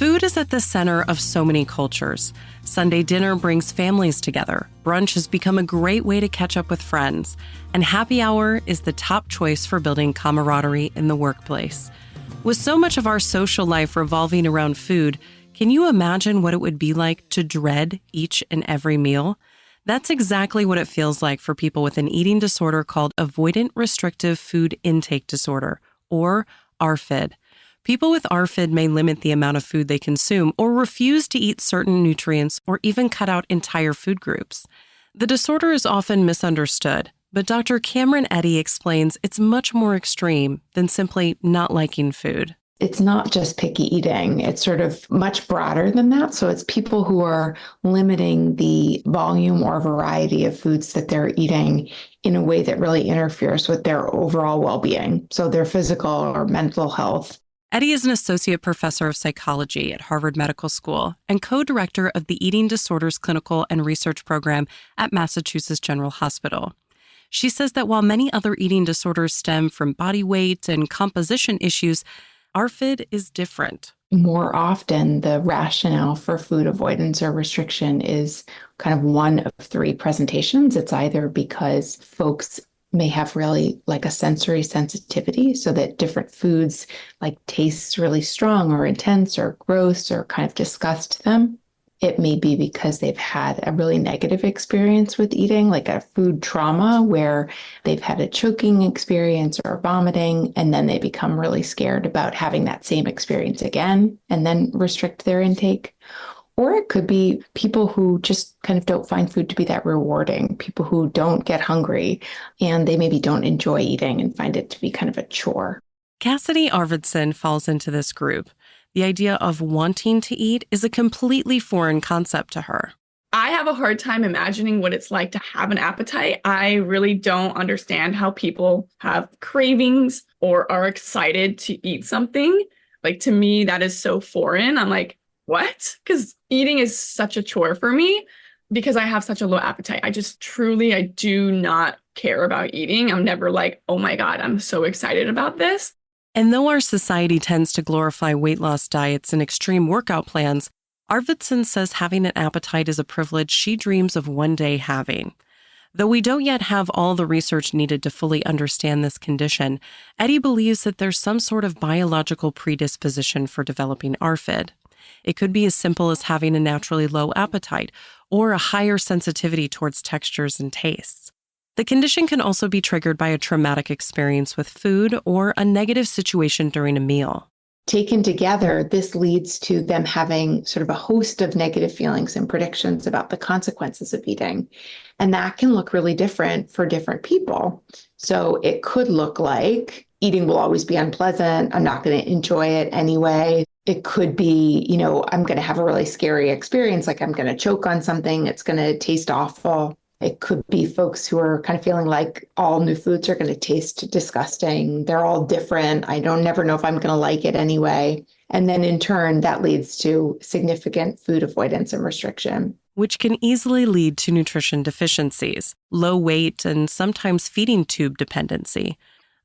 Food is at the center of so many cultures. Sunday dinner brings families together. Brunch has become a great way to catch up with friends. And happy hour is the top choice for building camaraderie in the workplace. With so much of our social life revolving around food, can you imagine what it would be like to dread each and every meal? That's exactly what it feels like for people with an eating disorder called avoidant restrictive food intake disorder, or ARFID. People with ARFID may limit the amount of food they consume or refuse to eat certain nutrients or even cut out entire food groups. The disorder is often misunderstood, but Dr. Cameron Eddy explains it's much more extreme than simply not liking food. It's not just picky eating. It's sort of much broader than that. So it's people who are limiting the volume or variety of foods that they're eating in a way that really interferes with their overall well-being, so their physical or mental health. Eddy is an associate professor of psychology at Harvard Medical School and co-director of the Eating Disorders Clinical and Research Program at Massachusetts General Hospital. She says that while many other eating disorders stem from body weight and composition issues, ARFID is different. More often, the rationale for food avoidance or restriction is kind of one of three presentations. It's either because folks may have really like a sensory sensitivity, so that different foods like tastes really strong or intense or gross or kind of disgust them. It may be because they've had a really negative experience with eating, like a food trauma where they've had a choking experience or vomiting, and then they become really scared about having that same experience again and then restrict their intake. Or it could be people who just kind of don't find food to be that rewarding, people who don't get hungry and they maybe don't enjoy eating and find it to be kind of a chore. Cassidy Arvidson falls into this group. The idea of wanting to eat is a completely foreign concept to her. I have a hard time imagining what it's like to have an appetite. I really don't understand how people have cravings or are excited to eat something. Like, to me, that is so foreign. I'm like, what? Because eating is such a chore for me because I have such a low appetite. I do not care about eating. I'm never like, oh my God, I'm so excited about this. And though our society tends to glorify weight loss diets and extreme workout plans, Arvidson says having an appetite is a privilege she dreams of one day having. Though we don't yet have all the research needed to fully understand this condition, Eddy believes that there's some sort of biological predisposition for developing ARFID. It could be as simple as having a naturally low appetite or a higher sensitivity towards textures and tastes. The condition can also be triggered by a traumatic experience with food or a negative situation during a meal. Taken together, this leads to them having sort of a host of negative feelings and predictions about the consequences of eating. And that can look really different for different people. So it could look like eating will always be unpleasant. I'm not going to enjoy it anyway. It could be, I'm going to have a really scary experience, like I'm going to choke on something. It's going to taste awful. It could be folks who are kind of feeling like all new foods are going to taste disgusting. They're all different. I don't never know if I'm going to like it anyway. And then in turn, that leads to significant food avoidance and restriction, which can easily lead to nutrition deficiencies, low weight, and sometimes feeding tube dependency.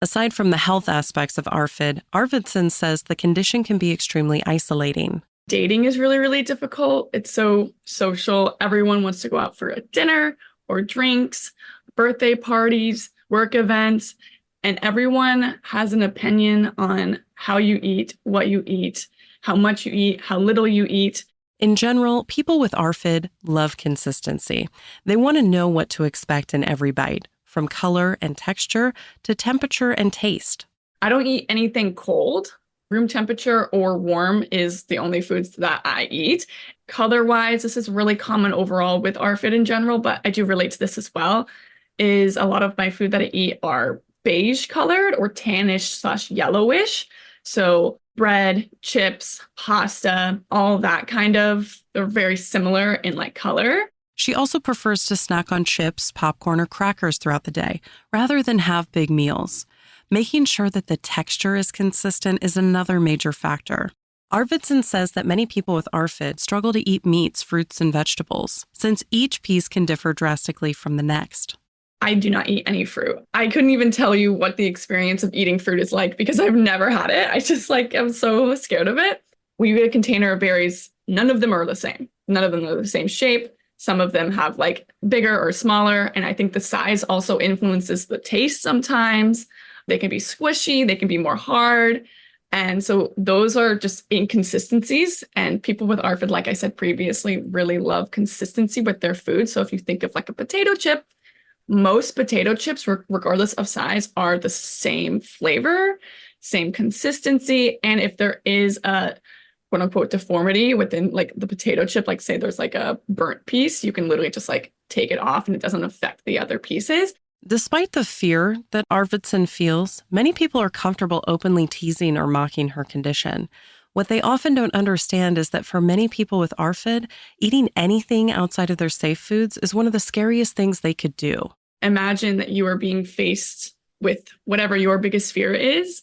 Aside from the health aspects of ARFID, Arvidson says the condition can be extremely isolating. Dating is really, really difficult. It's so social. Everyone wants to go out for a dinner or drinks, birthday parties, work events, and everyone has an opinion on how you eat, what you eat, how much you eat, how little you eat. In general, people with ARFID love consistency. They want to know what to expect in every bite, from color and texture to temperature and taste. I don't eat anything cold. Room temperature or warm is the only foods that I eat. Color-wise, this is really common overall with ARFID in general, but I do relate to this as well, is a lot of my food that I eat are beige colored or tannish/yellowish. So bread, chips, pasta, all that they're very similar in color. She also prefers to snack on chips, popcorn, or crackers throughout the day, rather than have big meals. Making sure that the texture is consistent is another major factor. Arvidson says that many people with ARFID struggle to eat meats, fruits, and vegetables, since each piece can differ drastically from the next. I do not eat any fruit. I couldn't even tell you what the experience of eating fruit is like because I've never had it. I'm so scared of it. When you get a container of berries, none of them are the same. None of them are the same shape. Some of them have like bigger or smaller. And I think the size also influences the taste sometimes. They can be squishy, they can be more hard. And so those are just inconsistencies. And people with ARFID, like I said previously, really love consistency with their food. So if you think of like a potato chip, most potato chips, regardless of size, are the same flavor, same consistency. And if there is a quote unquote deformity within like the potato chip, like say there's like a burnt piece, you can literally just like take it off and it doesn't affect the other pieces. Despite the fear that Arvidson feels, many people are comfortable openly teasing or mocking her condition. What they often don't understand is that for many people with ARFID, eating anything outside of their safe foods is one of the scariest things they could do. Imagine that you are being faced with whatever your biggest fear is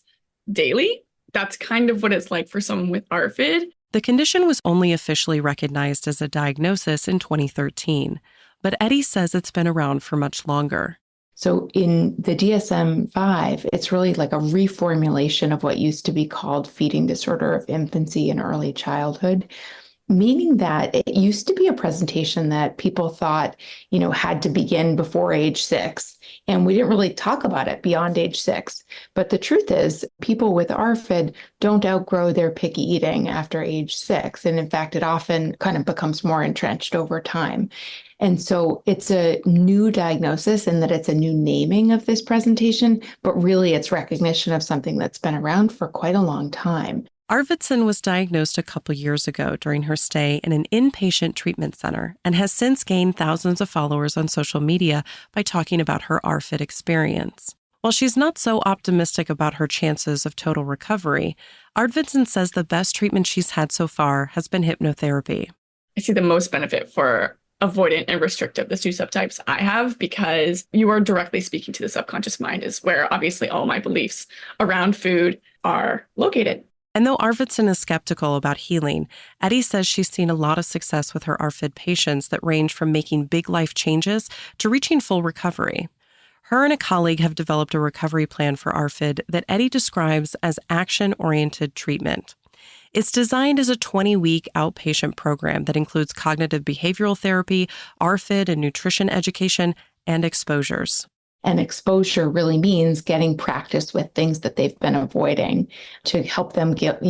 daily. That's kind of what it's like for someone with ARFID. The condition was only officially recognized as a diagnosis in 2013, but Eddie says it's been around for much longer. So in the DSM-5, it's really like a reformulation of what used to be called feeding disorder of infancy and early childhood, meaning that it used to be a presentation that people thought, had to begin before age 6. And we didn't really talk about it beyond age 6. But the truth is, people with ARFID don't outgrow their picky eating after age 6. And in fact, it often kind of becomes more entrenched over time. And so it's a new diagnosis in that it's a new naming of this presentation, but really it's recognition of something that's been around for quite a long time. Arvidson was diagnosed a couple years ago during her stay in an inpatient treatment center and has since gained thousands of followers on social media by talking about her ARFID experience. While she's not so optimistic about her chances of total recovery, Arvidson says the best treatment she's had so far has been hypnotherapy. I see the most benefit for avoidant and restrictive, the two subtypes I have, because you are directly speaking to the subconscious mind, is where obviously all my beliefs around food are located. And though Arvidson is skeptical about healing, Eddie says she's seen a lot of success with her ARFID patients that range from making big life changes to reaching full recovery. Her and a colleague have developed a recovery plan for ARFID that Eddie describes as action-oriented treatment. It's designed as a 20-week outpatient program that includes cognitive behavioral therapy, ARFID and nutrition education, and exposures. And exposure really means getting practice with things that they've been avoiding to help them get,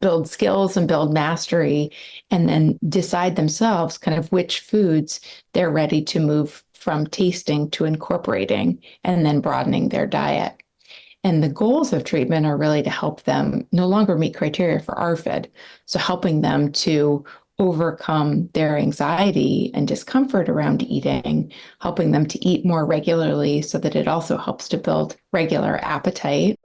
build skills and build mastery, and then decide themselves kind of which foods they're ready to move from tasting to incorporating, and then broadening their diet. And the goals of treatment are really to help them no longer meet criteria for ARFID. So helping them to overcome their anxiety and discomfort around eating, helping them to eat more regularly so that it also helps to build regular appetite,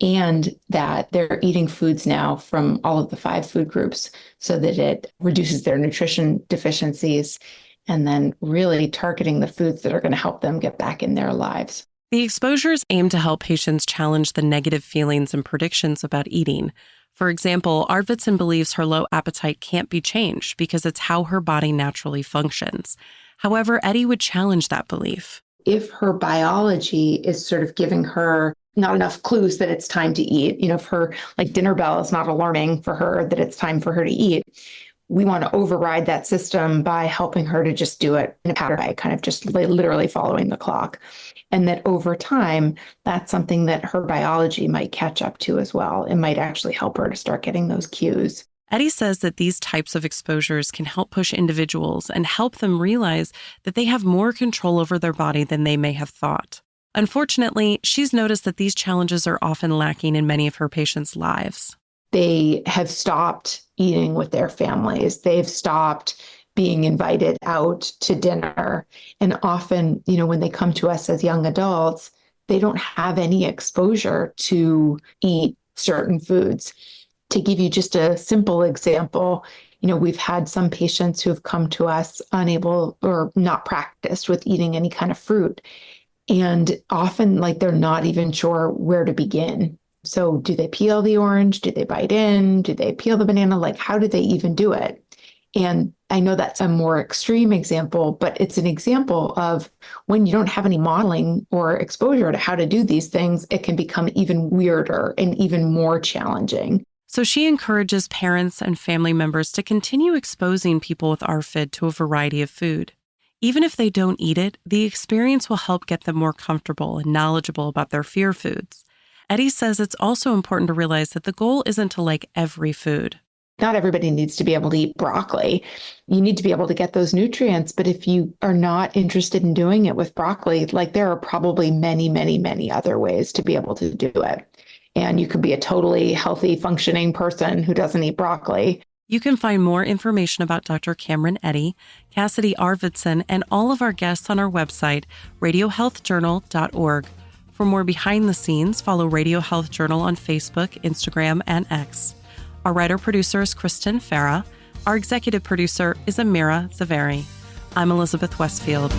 and that they're eating foods now from all of the 5 food groups so that it reduces their nutrition deficiencies, and then really targeting the foods that are going to help them get back in their lives. The exposures aim to help patients challenge the negative feelings and predictions about eating. For example, Arvidson believes her low appetite can't be changed because it's how her body naturally functions. However, Eddie would challenge that belief. If her biology is sort of giving her not enough clues that it's time to eat, if her dinner bell is not alarming for her that it's time for her to eat, we want to override that system by helping her to just do it in a pattern by kind of just literally following the clock. And that over time, that's something that her biology might catch up to as well. It might actually help her to start getting those cues. Eddie says that these types of exposures can help push individuals and help them realize that they have more control over their body than they may have thought. Unfortunately, she's noticed that these challenges are often lacking in many of her patients' lives. They have stopped eating with their families. They've stopped being invited out to dinner. And often, when they come to us as young adults, they don't have any exposure to eat certain foods. To give you just a simple example, we've had some patients who have come to us unable or not practiced with eating any kind of fruit. And often, they're not even sure where to begin. So do they peel the orange? Do they bite in? Do they peel the banana? How do they even do it? And I know that's a more extreme example, but it's an example of when you don't have any modeling or exposure to how to do these things, it can become even weirder and even more challenging. So she encourages parents and family members to continue exposing people with ARFID to a variety of food. Even if they don't eat it, the experience will help get them more comfortable and knowledgeable about their fear foods. Eddie says it's also important to realize that the goal isn't to like every food. Not everybody needs to be able to eat broccoli. You need to be able to get those nutrients. But if you are not interested in doing it with broccoli, like there are probably many, many, many other ways to be able to do it. And you could be a totally healthy, functioning person who doesn't eat broccoli. You can find more information about Dr. Cameron Eddy, Cassidy Arvidson, and all of our guests on our website, radiohealthjournal.org. For more behind the scenes, follow Radio Health Journal on Facebook, Instagram, and X. Our writer-producer is Kristen Farah. Our executive producer is Amira Zaveri. I'm Elizabeth Westfield.